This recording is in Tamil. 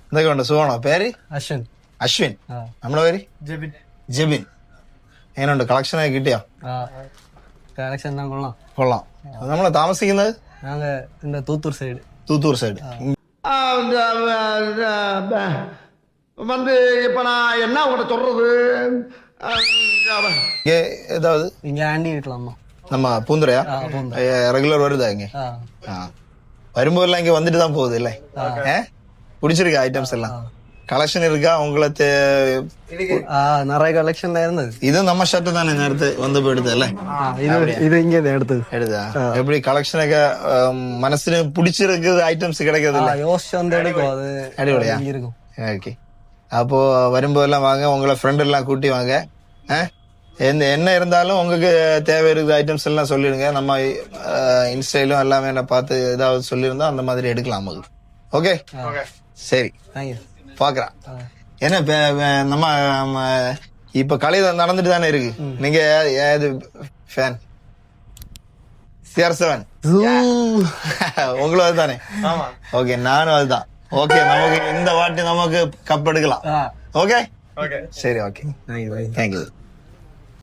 എന്തൊക്കെയുണ്ട്? സുഖമാണോ? പേര്? അശ്വിൻ. അശ്വിൻ. നമ്മുടെ പേര്? ജെബിൻ. ജെബിൻ. എങ്ങനെയുണ്ട്? കളക്ഷനൊക്കെ കിട്ടിയോ? കളക്ഷൻ കൊള്ളാം. കൊള്ളാം. നമ്മള് താമസിക്കുന്നത് തൂത്തൂർ സൈഡ്. தூத்தூர் சைடு. வந்து இப்ப நான் என்ன உங்கள்கிட்ட சொல்றது? ஏதாவது இங்க ஆண்டி வீட்டுல அம்மா நம்ம பூந்துரையா ரெகுலர் வருதா இங்க? வரும்போது எல்லாம் இங்க வந்துட்டு தான் போகுது இல்ல? பிடிச்சிருக்கா ஐட்டம்ஸ் எல்லாம்? கலெக்ஷன் இருக்கா உங்களுக்கு? நிறைய கலெக்ஷன்ல இருந்தது. இது நம்ம ஷர்ட் தானே நேரத்து வந்து போயிடுது இல்ல? இது இங்க எடுத்தது. எடுதா எப்படி கலெக்ஷனுக்கு மனசுல பிடிச்சிருக்கு ஐட்டம்ஸ் கிடைக்கிறது இல்ல? யோசிச்சு வந்து எடுக்கும். அது அடிப்படையா இருக்கும். ஓகே. அப்போ வரும்போதெல்லாம் வாங்க, உங்களை ஃப்ரெண்ட் எல்லாம் கூட்டி வாங்க. என்ன இருந்தாலும் உங்களுக்கு தேவை இருக்கிற ஐட்டம்ஸ் எல்லாம் சொல்லிடுங்க. நம்ம இன்ஸ்டைலும் எல்லாமே என்ன பார்த்து ஏதாவது சொல்லியிருந்தா அந்த மாதிரி எடுக்கலாம். ஓகே சரி பாக்குறேன். என்ன நம்ம இப்ப கலை நடந்துட்டு தானே இருக்கு. நீங்க ஏது ஃபேன்? CR7 உங்களும் அதுதானே? ஓகே நானும் அதுதான். ஓகே நமக்கு இந்த வாட்டி நமக்கு கப் எடுக்கலாம். ஓகே சரி ஓகே தேங்க்யூ.